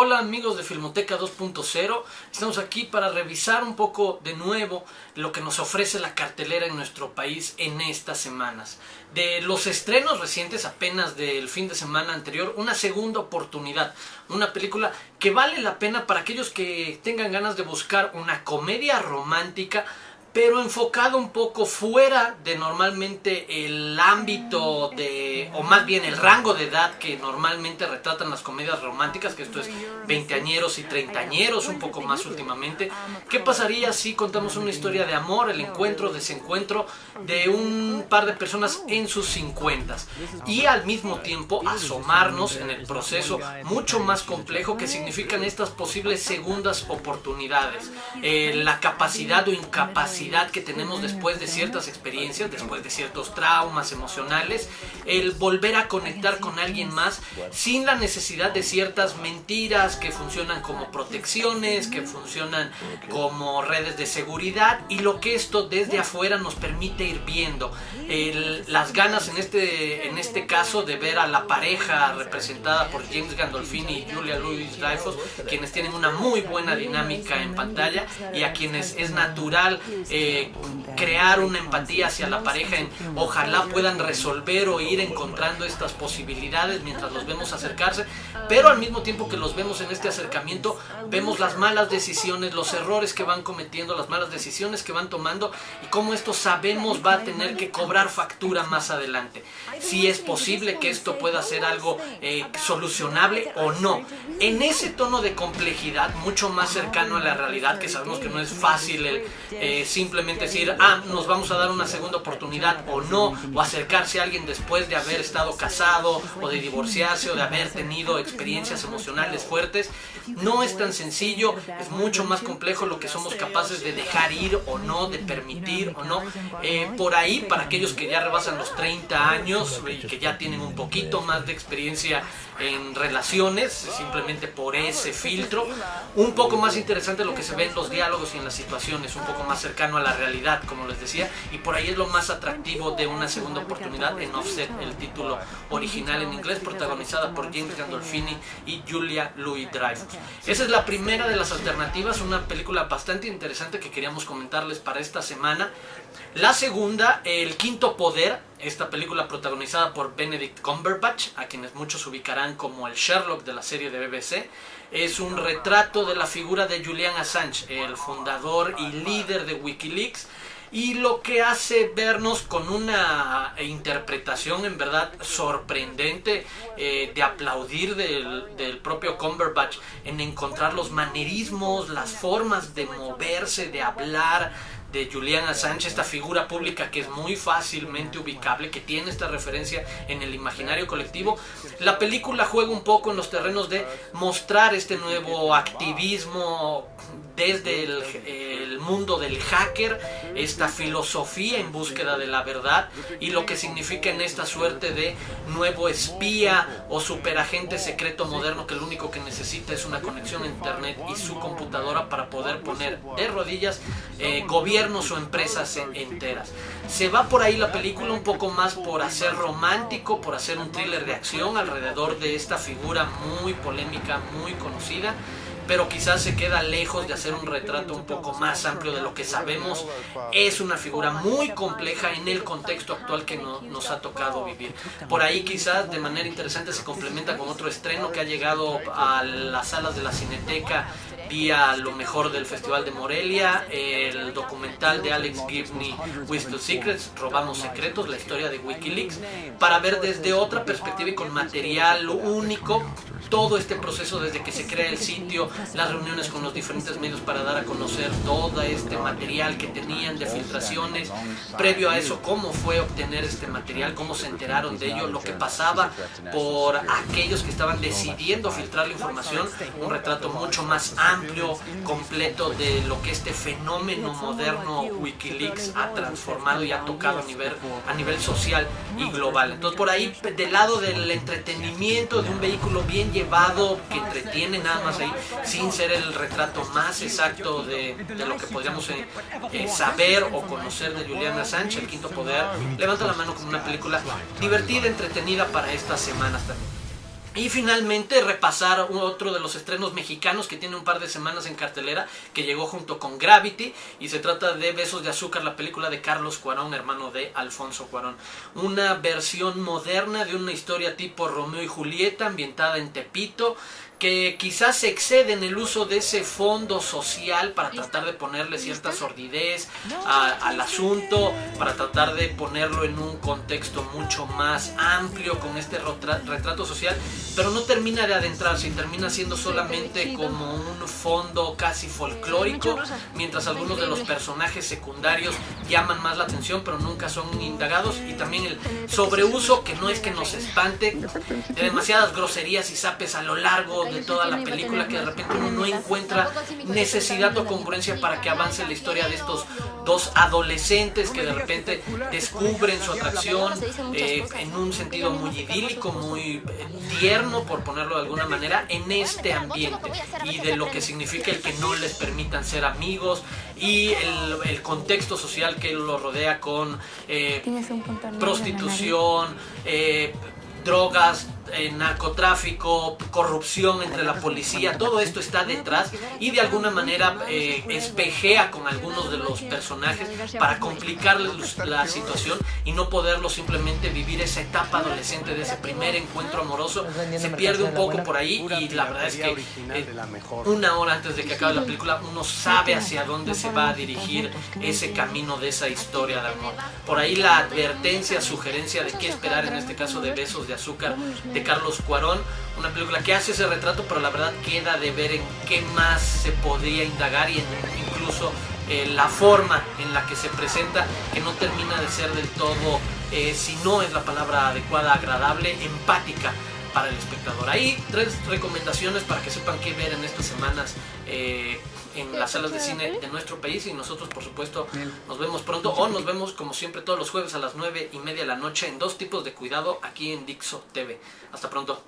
Hola amigos de Filmoteca 2.0, estamos aquí para revisar un poco de nuevo lo que nos ofrece la cartelera en nuestro país en estas semanas. De los estrenos recientes apenas del fin de semana anterior, una segunda oportunidad, una película que vale la pena para aquellos que tengan ganas de buscar una comedia romántica, pero enfocado un poco fuera de normalmente el ámbito de, o más bien el rango de edad que normalmente retratan las comedias románticas, que esto es veinteañeros y treintañeros, un poco más últimamente. ¿Qué pasaría si contamos una historia de amor, el encuentro, desencuentro de un par de personas en sus 50s? Y al mismo tiempo asomarnos en el proceso mucho más complejo que significan estas posibles segundas oportunidades, la capacidad o incapacidad que tenemos después de ciertas experiencias, después de ciertos traumas emocionales, el volver a conectar con alguien más sin la necesidad de ciertas mentiras que funcionan como protecciones, que funcionan como redes de seguridad, y lo que esto desde afuera nos permite ir viendo. Las ganas en este caso de ver a la pareja representada por James Gandolfini y Julia Louis-Dreyfus, quienes tienen una muy buena dinámica en pantalla y a quienes es natural crear una empatía hacia la pareja, ojalá puedan resolver o ir encontrando estas posibilidades mientras los vemos acercarse, pero al mismo tiempo que los vemos en este acercamiento vemos las malas decisiones, los errores que van cometiendo, las malas decisiones que van tomando y cómo esto sabemos va a tener que cobrar factura más adelante. Si es posible que esto pueda ser algo solucionable o no, en ese tono de complejidad mucho más cercano a la realidad, que sabemos que no es fácil simplemente decir, nos vamos a dar una segunda oportunidad o no, o acercarse a alguien después de haber estado casado o de divorciarse o de haber tenido experiencias emocionales fuertes. No es tan sencillo, es mucho más complejo lo que somos capaces de dejar ir o no, de permitir o no. Por ahí, para aquellos que ya rebasan los 30 años y que ya tienen un poquito más de experiencia en relaciones, simplemente por ese filtro, un poco más interesante lo que se ve en los diálogos y en las situaciones, un poco más cercano a la realidad, como les decía, y por ahí es lo más atractivo de una segunda oportunidad, en Offset, el título original en inglés, protagonizada por James Gandolfini y Julia Louis-Dreyfus. Esa es la primera de las alternativas, una película bastante interesante que queríamos comentarles para esta semana. La segunda, El Quinto Poder, esta película protagonizada por Benedict Cumberbatch, a quienes muchos ubicarán como el Sherlock de la serie de BBC, es un retrato de la figura de Julian Assange, el fundador y líder de Wikileaks, y lo que hace vernos con una interpretación en verdad sorprendente, de aplaudir del propio Cumberbatch en encontrar los manerismos, las formas de moverse, de hablar de Julian Assange, esta figura pública que es muy fácilmente ubicable, que tiene esta referencia en el imaginario colectivo. La película juega un poco en los terrenos de mostrar este nuevo activismo desde el mundo del hacker, esta filosofía en búsqueda de la verdad y lo que significa en esta suerte de nuevo espía o superagente secreto moderno que lo único que necesita es una conexión a internet y su computadora para poder poner de rodillas gobiernos o empresas enteras. Se va por ahí la película un poco más por hacer romántico, por hacer un thriller de acción alrededor de esta figura muy polémica, muy conocida, pero quizás se queda lejos de hacer un retrato un poco más amplio de lo que sabemos. Es una figura muy compleja en el contexto actual que nos ha tocado vivir. Por ahí quizás de manera interesante se complementa con otro estreno que ha llegado a las salas de la Cineteca vía lo mejor del Festival de Morelia, el documental de Alex Gibney, With the Secrets, Robamos Secretos, la historia de Wikileaks, para ver desde otra perspectiva y con material único todo este proceso desde que se crea el sitio, las reuniones con los diferentes medios para dar a conocer todo este material que tenían de filtraciones, previo a eso cómo fue obtener este material, cómo se enteraron de ello, lo que pasaba por aquellos que estaban decidiendo filtrar la información, un retrato mucho más amplio, completo de lo que este fenómeno moderno Wikileaks ha transformado y ha tocado a nivel social y global. Entonces por ahí del lado del entretenimiento, de un vehículo bien llevado que entretiene nada más ahí, sin ser el retrato más exacto de lo que podríamos saber o conocer de Julian Assange, El Quinto Poder levanta la mano como una película divertida, entretenida para estas semanas también. Y finalmente repasar otro de los estrenos mexicanos que tiene un par de semanas en cartelera, que llegó junto con Gravity, y se trata de Besos de Azúcar, la película de Carlos Cuarón, hermano de Alfonso Cuarón. Una versión moderna de una historia tipo Romeo y Julieta, ambientada en Tepito, que quizás se excede en el uso de ese fondo social para tratar de ponerle cierta sordidez al asunto, para tratar de ponerlo en un contexto mucho más amplio con este retrato social, pero no termina de adentrarse y termina siendo solamente como un fondo casi folclórico, mientras algunos de los personajes secundarios llaman más la atención pero nunca son indagados. Y también el sobreuso, que no es que nos espante, de demasiadas groserías y zapes a lo largo de toda la película, que de repente uno no encuentra necesidad o congruencia para que avance la historia de estos dos adolescentes que de repente descubren su atracción en un sentido muy idílico, muy tierno, por ponerlo de alguna manera, en este ambiente, y de lo que significa el que no les permitan ser amigos, y el contexto social que lo rodea con prostitución, drogas, narcotráfico, corrupción entre la policía. Todo esto está detrás y de alguna manera espejea con algunos de los personajes para complicarles la situación y no poderlo simplemente vivir esa etapa adolescente de ese primer encuentro amoroso. Se pierde un poco por ahí, y la verdad es que una hora antes de que acabe la película uno sabe hacia dónde se va a dirigir ese camino de esa historia de amor. Por ahí la advertencia, sugerencia de qué esperar en este caso de Besos de Azúcar de Carlos Cuarón, una película que hace ese retrato, pero la verdad queda de ver en qué más se podría indagar, y incluso la forma en la que se presenta, que no termina de ser del todo, si no es la palabra adecuada, agradable, empática para el espectador. Ahí 3 recomendaciones para que sepan qué ver en estas semanas en las salas de cine de nuestro país, y nosotros por supuesto nos vemos pronto, o nos vemos como siempre todos los jueves a las 9:30 de la noche en Dos Tipos de Cuidado, aquí en Dixo TV. Hasta pronto.